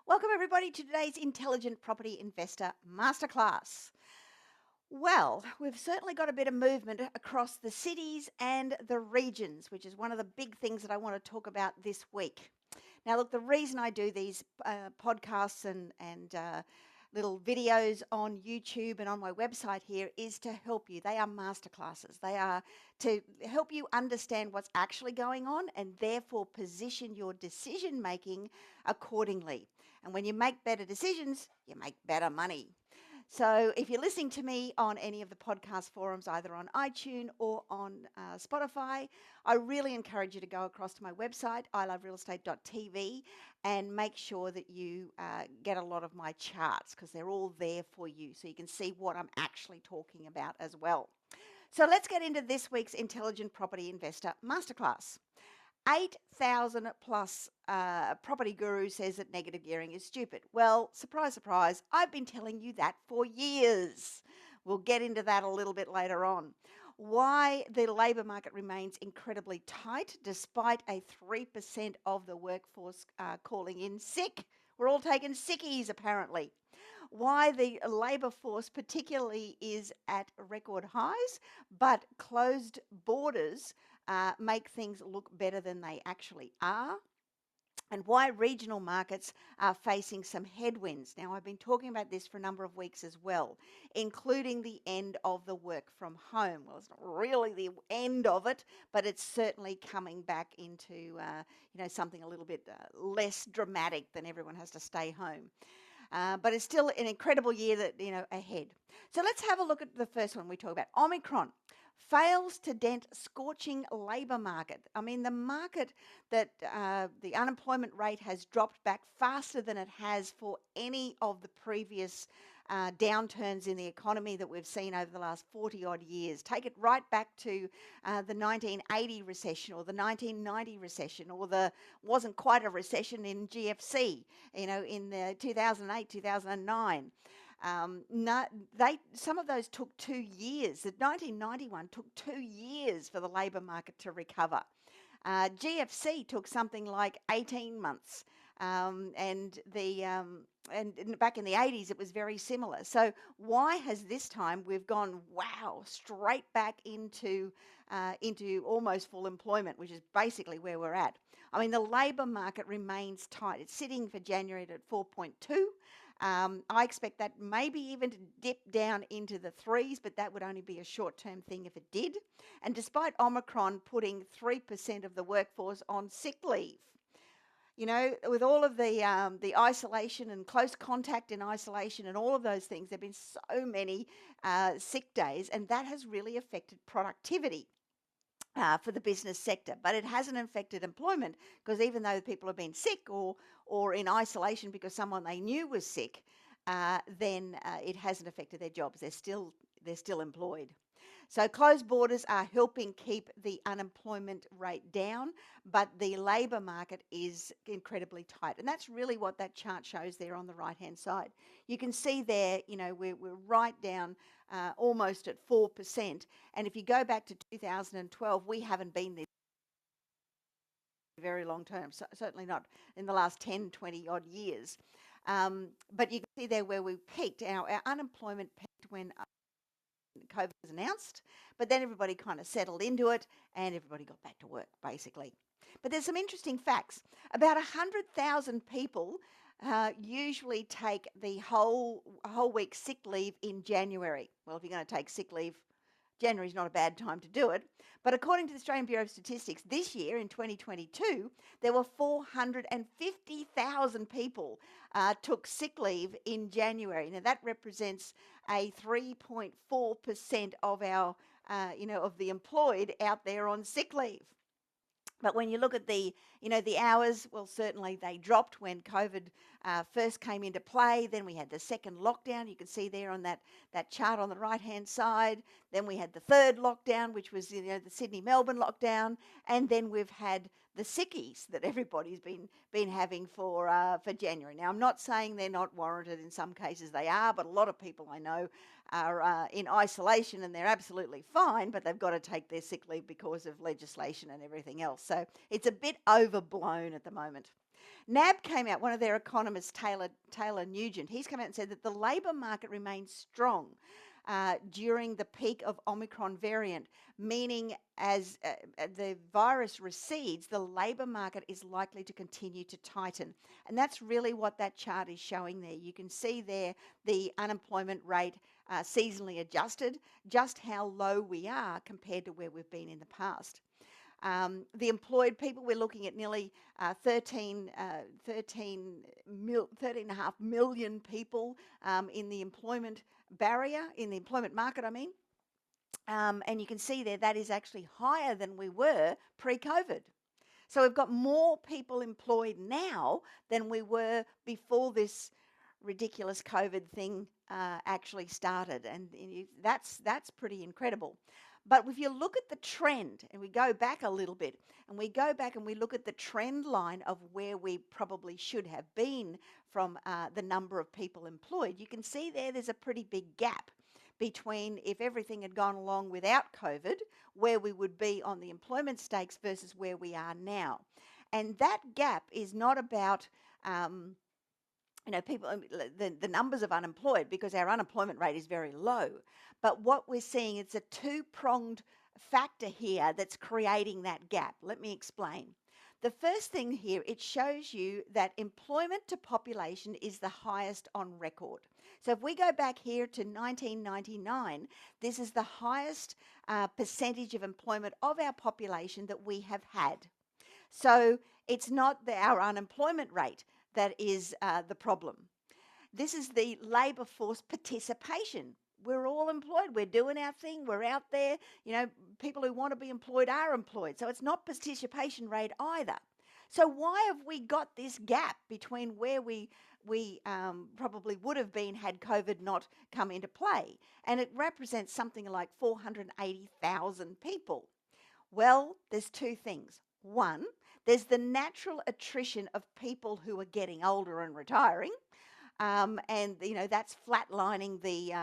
Welcome everybody to today's Intelligent Property Investor Masterclass. Well, we've certainly got a bit of movement across the cities and the regions, which is one of the big things that I want to talk about this week. Now, look, the reason I do these podcasts and little videos on YouTube and on my website here is to help you. They are masterclasses. They are to help you understand what's actually going on and therefore position your decision making accordingly. And when you make better decisions, you make better money. So if you're listening to me on any of the podcast forums, either on iTunes or on Spotify, I really encourage you to go across to my website, iloverealestate.tv, and make sure that you get a lot of my charts because they're all there for you so you can see what I'm actually talking about as well. So let's get into this week's Intelligent Property Investor Masterclass. 8,000 plus property guru says that negative gearing is stupid. Well, surprise, surprise, I've been telling you that for years. We'll get into that a little bit later on. Why the labour market remains incredibly tight despite a 3% of the workforce calling in sick. We're all taking sickies apparently. Why the labour force particularly is at record highs, but closed borders make things look better than they actually are. And why regional markets are facing some headwinds. Now, I've been talking about this for a number of weeks as well, including the end of the work from home. Well, it's not really the end of it, but it's certainly coming back into something a little bit less dramatic than everyone has to stay home. But it's still an incredible year that ahead. So let's have a look at the first one we talk about. Omicron fails to dent scorching labour market. I mean, the market that the unemployment rate has dropped back faster than it has for any of the previous downturns in the economy that we've seen over the last 40 odd years. Take it right back to the 1980 recession or the 1990 recession, or the wasn't quite a recession in GFC, in the 2008, 2009. Some of those took 2 years. The 1991 took 2 years for the labour market to recover. GFC took something like 18 months, and back in the 80s it was very similar. So why has this time we've gone straight back into almost full employment, which is basically where we're at? I mean, the labour market remains tight. It's sitting for January at 4.2. I expect that maybe even to dip down into the threes, but that would only be a short-term thing if it did. And despite Omicron putting 3% of the workforce on sick leave, with all of the isolation and close contact in isolation and all of those things, there have been so many sick days, and that has really affected productivity for the business sector. But it hasn't affected employment, because even though people have been sick or in isolation because someone they knew was sick, then it hasn't affected their jobs. They're still employed. So closed borders are helping keep the unemployment rate down, but the labour market is incredibly tight. And that's really what that chart shows there on the right-hand side. You can see there, we're right down almost at 4%. And if you go back to 2012, we haven't been this very long term, so certainly not in the last 10, 20 odd years. But you can see there where we peaked. Our unemployment peaked when COVID was announced, but then everybody kind of settled into it and everybody got back to work, basically. But there's some interesting facts. About 100,000 people usually take the whole week sick leave in January. Well, if you're going to take sick leave, January is not a bad time to do it. But according to the Australian Bureau of Statistics, this year in 2022, there were 450,000 people took sick leave in January. Now that represents a 3.4% of our, of the employed out there on sick leave. But when you look at the hours, well, certainly they dropped when COVID first came into play. Then we had the second lockdown. You can see there on that chart on the right-hand side. Then we had the third lockdown, which was the Sydney-Melbourne lockdown. And then we've had the sickies that everybody's been having for January. Now, I'm not saying they're not warranted. In some cases they are, but a lot of people I know are in isolation and they're absolutely fine, but they've got to take their sick leave because of legislation and everything else. So it's a bit overblown at the moment. NAB came out, one of their economists, Taylor Nugent, he's come out and said that the labour market remains strong during the peak of Omicron variant, meaning as the virus recedes, the labour market is likely to continue to tighten. And that's really what that chart is showing there. You can see there the unemployment rate seasonally adjusted, just how low we are compared to where we've been in the past. The employed people, we're looking at nearly 13.5 million people in the employment barrier, in the employment market, I mean. And you can see there that is actually higher than we were pre-COVID. So we've got more people employed now than we were before this ridiculous COVID thing actually started. And that's pretty incredible. But if you look at the trend, and we go back a little bit, and we go back and we look at the trend line of where we probably should have been from the number of people employed, you can see there's a pretty big gap between if everything had gone along without COVID, where we would be on the employment stakes versus where we are now. And that gap is not about people, the numbers of unemployed, because our unemployment rate is very low. But what we're seeing, it's a two-pronged factor here that's creating that gap. Let me explain. The first thing here, it shows you that employment to population is the highest on record. So if we go back here to 1999, this is the highest percentage of employment of our population that we have had. So it's not our unemployment rate that is the problem. This is the labour force participation. We're all employed. We're doing our thing. We're out there. People who want to be employed are employed. So it's not participation rate either. So why have we got this gap between where we probably would have been had COVID not come into play? And it represents something like 480,000 people. Well, there's two things. One, there's the natural attrition of people who are getting older and retiring. And that's flatlining the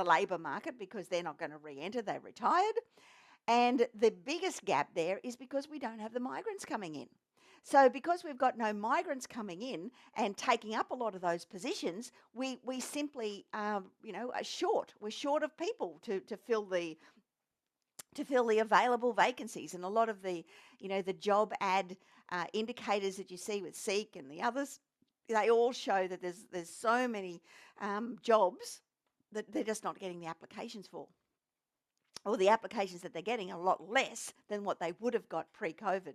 labour market because they're not going to re-enter, they're retired. And the biggest gap there is because we don't have the migrants coming in. So because we've got no migrants coming in and taking up a lot of those positions, we simply are short. We're short of people to fill the available vacancies. And a lot of the job ad indicators that you see with Seek and the others, they all show that there's so many jobs that they're just not getting the applications for. Or the applications that they're getting are a lot less than what they would have got pre-COVID.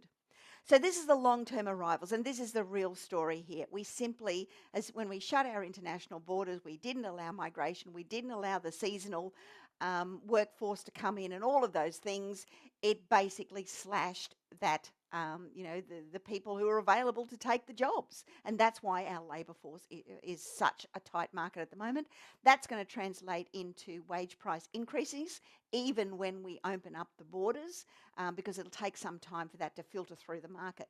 So this is the long-term arrivals, and this is the real story here. We simply, when we shut our international borders, we didn't allow migration, we didn't allow the seasonal workforce to come in and all of those things. It basically slashed that, the people who are available to take the jobs. And that's why our labour force is such a tight market at the moment. That's going to translate into wage price increases, even when we open up the borders, because it'll take some time for that to filter through the market.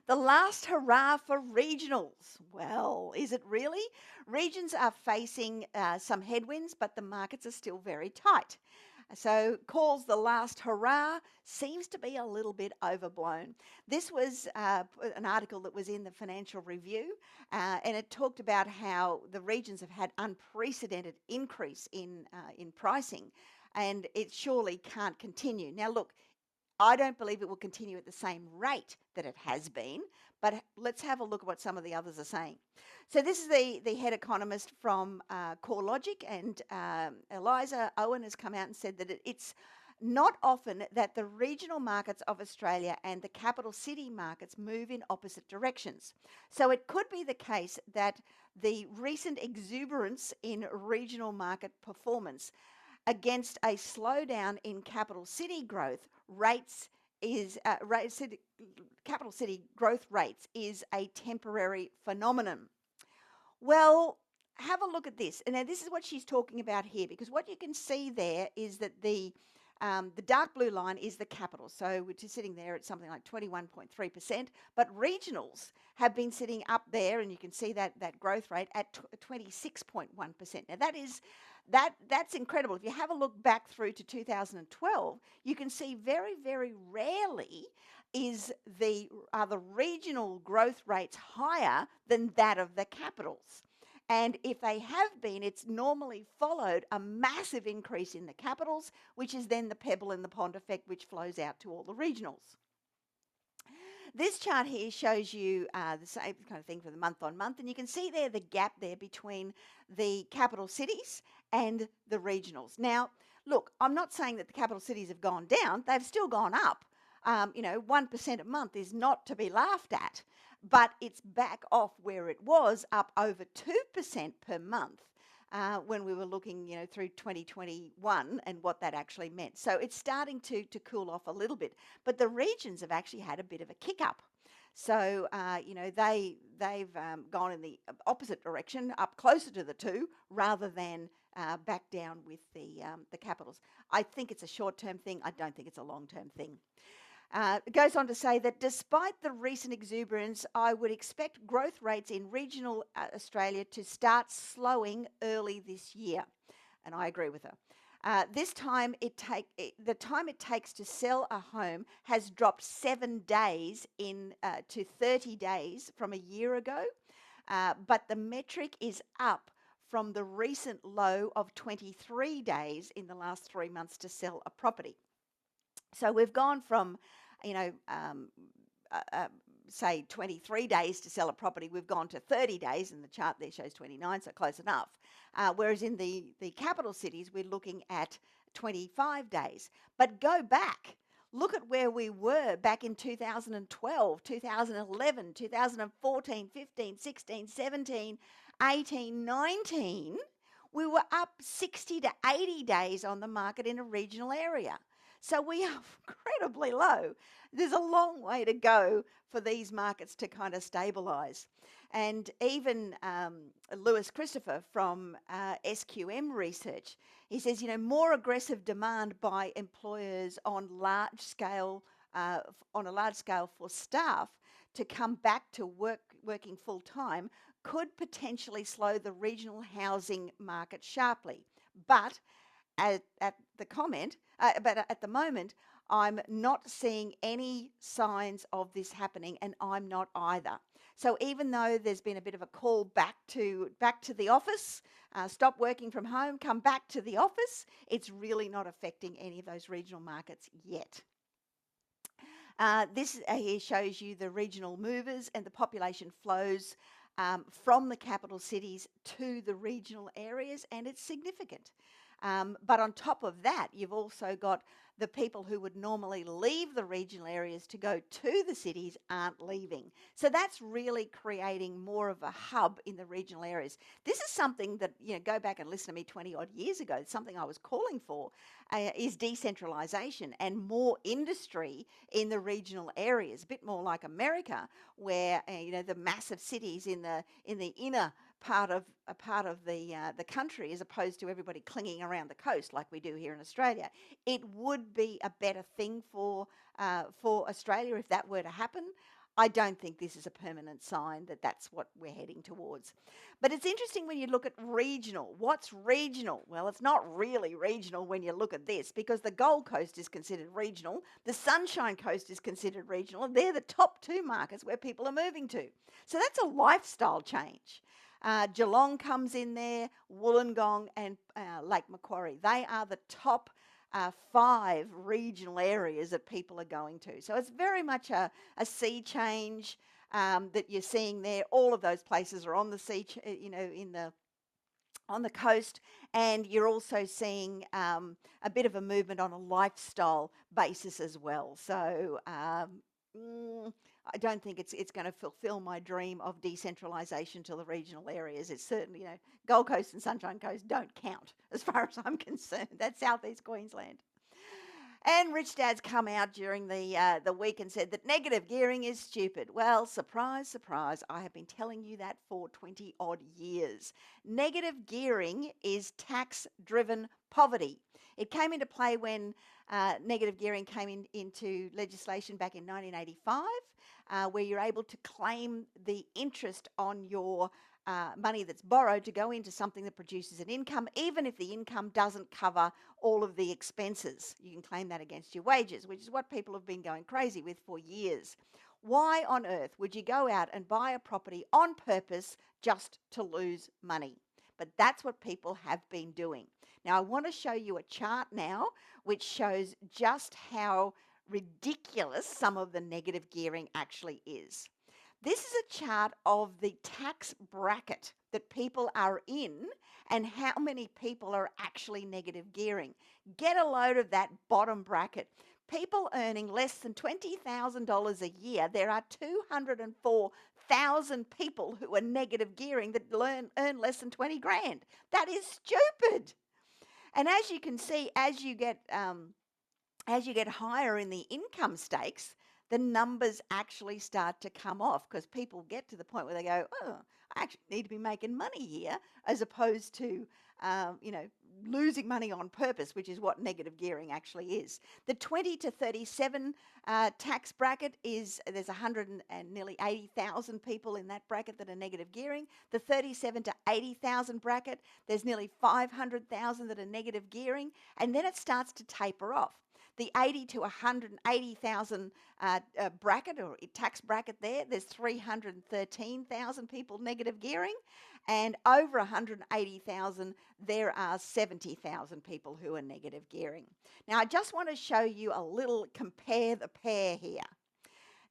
The last hurrah for regionals. Well, is it really? Regions are facing some headwinds, but the markets are still very tight. So calls the last hurrah seems to be a little bit overblown. This was an article that was in the Financial Review, and it talked about how the regions have had unprecedented increase in pricing, and it surely can't continue. Now look, I don't believe it will continue at the same rate that it has been, but let's have a look at what some of the others are saying. So this is the head economist from CoreLogic, and Eliza Owen has come out and said that it's not often that the regional markets of Australia and the capital city markets move in opposite directions. So it could be the case that the recent exuberance in regional market performance against a slowdown in capital city growth rates capital city growth rates is a temporary phenomenon. Well, have a look at this. And now this is what she's talking about here, because what you can see there is that the dark blue line is the capital. So which is sitting there at something like 21.3%, but regionals have been sitting up there, and you can see that growth rate at 26.1%. Now that's incredible. If you have a look back through to 2012, you can see very, very rarely are the regional growth rates higher than that of the capitals? And if they have been, it's normally followed a massive increase in the capitals, which is then the pebble in the pond effect, which flows out to all the regionals. This chart here shows you the same kind of thing for the month on month, and you can see there the gap there between the capital cities and the regionals. Now, look, I'm not saying that the capital cities have gone down, they've still gone up. 1% a month is not to be laughed at, but it's back off where it was, up over 2% per month. When we were looking, through 2021 and what that actually meant. So it's starting to cool off a little bit. But the regions have actually had a bit of a kick up. So, they've gone in the opposite direction, up closer to the 2, rather than back down with the capitals. I think it's a short-term thing. I don't think it's a long-term thing. It goes on to say that despite the recent exuberance, I would expect growth rates in regional Australia to start slowing early this year. And I agree with her. The time it takes to sell a home has dropped 7 days to 30 days from a year ago, but the metric is up from the recent low of 23 days in the last 3 months to sell a property. So we've gone from, say 23 days to sell a property, we've gone to 30 days, and the chart there shows 29, so close enough. Whereas in the capital cities, we're looking at 25 days. But go back, look at where we were back in 2012, 2011, 2014, 15, 16, 17, 18, 19. We were up 60 to 80 days on the market in a regional area. So we are incredibly low. There's a long way to go for these markets to kind of stabilise. And even Lewis Christopher from SQM Research, he says, more aggressive demand by employers on a large scale for staff to come back to working full time could potentially slow the regional housing market sharply. But at the moment, I'm not seeing any signs of this happening, and I'm not either. So even though there's been a bit of a call back to the office, stop working from home, come back to the office, it's really not affecting any of those regional markets yet. This here shows you the regional movers and the population flows from the capital cities to the regional areas, and it's significant. But on top of that, you've also got the people who would normally leave the regional areas to go to the cities aren't leaving. So that's really creating more of a hub in the regional areas. This is something that, go back and listen to me 20 odd years ago, something I was calling for is decentralisation and more industry in the regional areas, a bit more like America, where, the massive cities in the inner part of the country, as opposed to everybody clinging around the coast like we do here in Australia. It would be a better thing for Australia if that were to happen. I don't think this is a permanent sign that that's what we're heading towards. But it's interesting when you look at regional. What's regional? Well, it's not really regional when you look at this, because the Gold Coast is considered regional, the Sunshine Coast is considered regional, and they're the top 2 markets where people are moving to. So that's a lifestyle change. Geelong comes in there, Wollongong and Lake Macquarie. They are the top 5 regional areas that people are going to. So it's very much a sea change that you're seeing there. All of those places are on the sea, on the coast, and you're also seeing a bit of a movement on a lifestyle basis as well. So I don't think it's going to fulfill my dream of decentralisation to the regional areas. It's certainly, Gold Coast and Sunshine Coast don't count as far as I'm concerned. That's southeast Queensland. And Rich Dad's come out during the week and said that negative gearing is stupid. Well, surprise, surprise, I have been telling you that for 20 odd years. Negative gearing is tax-driven poverty. It came into play when negative gearing came into legislation back in 1985. where you're able to claim the interest on your money that's borrowed to go into something that produces an income, even if the income doesn't cover all of the expenses. You can claim that against your wages, which is what people have been going crazy with for years. Why on earth would you go out and buy a property on purpose just to lose money? But that's what people have been doing. Now, I want to show you a chart now which shows just how ridiculous some of the negative gearing actually is. This is a chart of the tax bracket that people are in and how many people are actually negative gearing. Get a load of that bottom bracket. People earning less than $20,000 a year, there are 204,000 people who are negative gearing that earn less than 20 grand. That is stupid. And as you can see, as you get higher in the income stakes, the numbers actually start to come off because people get to the point where they go, oh, I actually need to be making money here, as opposed to, losing money on purpose, which is what negative gearing actually is. The 20 to 37 tax bracket there's 100 and nearly 80,000 people in that bracket that are negative gearing. The 37 to 80,000 bracket, there's nearly 500,000 that are negative gearing, and then it starts to taper off. The 80 to 180,000 bracket or tax bracket there's 313,000 people negative gearing, and over 180,000 there are 70,000 people who are negative gearing. Now I just want to show you a little compare the pair here.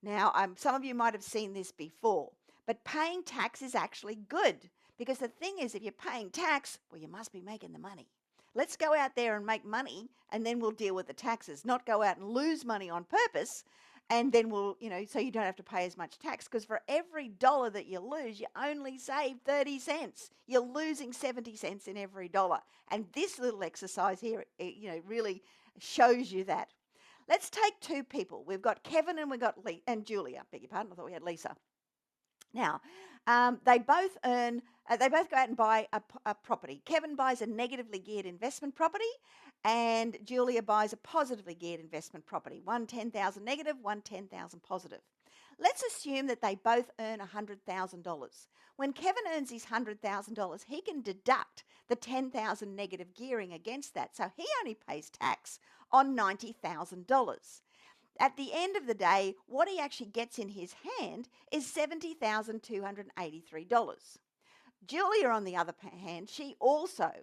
Now some of you might have seen this before, but paying tax is actually good, because the thing is, if you're paying tax, well, you must be making the money. Let's go out there and make money, and then we'll deal with the taxes, not go out and lose money on purpose, and then so you don't have to pay as much tax, because for every dollar that you lose, you only save 30 cents. You're losing 70 cents in every dollar. And this little exercise here, really shows you that. Let's take two people. We've got Kevin and we've got Julia. Beg your pardon, I thought we had Lisa. Now, they both go out and buy a property. Kevin buys a negatively geared investment property, and Julia buys a positively geared investment property. One 10,000 negative, one 10,000 positive. Let's assume that they both earn $100,000. When Kevin earns his $100,000, he can deduct the 10,000 negative gearing against that, so he only pays tax on $90,000. At the end of the day, what he actually gets in his hand is $70,283. Julia, on the other hand, she also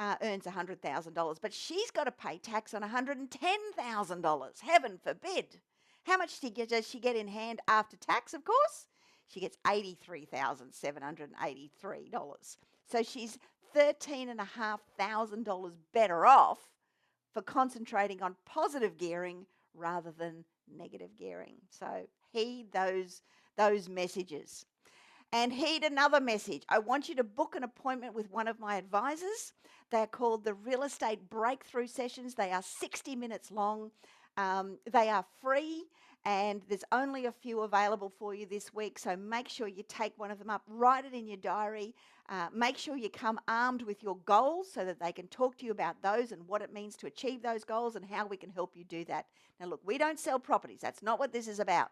earns $100,000, but she's got to pay tax on $110,000. Heaven forbid. How much does she get in hand after tax, of course? She gets $83,783. So she's $13,500 better off for concentrating on positive gearing rather than negative gearing. So heed those messages. And heed another message. I want you to book an appointment with one of my advisors. They're called the Real Estate Breakthrough Sessions. They are 60 minutes long. They are free, and there's only a few available for you this week, so make sure you take one of them up. Write it in your diary. Make sure you come armed with your goals so that they can talk to you about those and what it means to achieve those goals and how we can help you do that. Now look, we don't sell properties. That's not what this is about.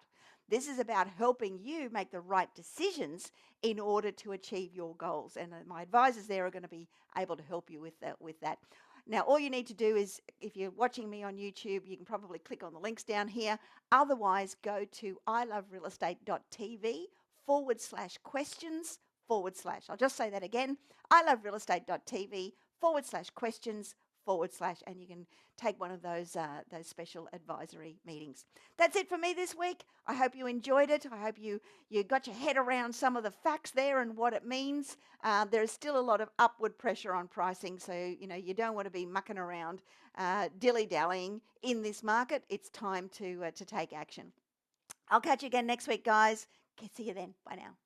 This is about helping you make the right decisions in order to achieve your goals. And my advisors there are going to be able to help you with that. Now, all you need to do is, if you're watching me on YouTube, you can probably click on the links down here. Otherwise, go to iloverealestate.tv/questions/ I'll just say that again, iloverealestate.tv/questions/ and you can take one of those special advisory meetings. That's it for me this week. I hope you enjoyed it. I hope you got your head around some of the facts there and what it means. There is still a lot of upward pressure on pricing, so you don't want to be mucking around dilly-dallying in this market. It's time to take action. I'll catch you again next week, guys. See you then. Bye now.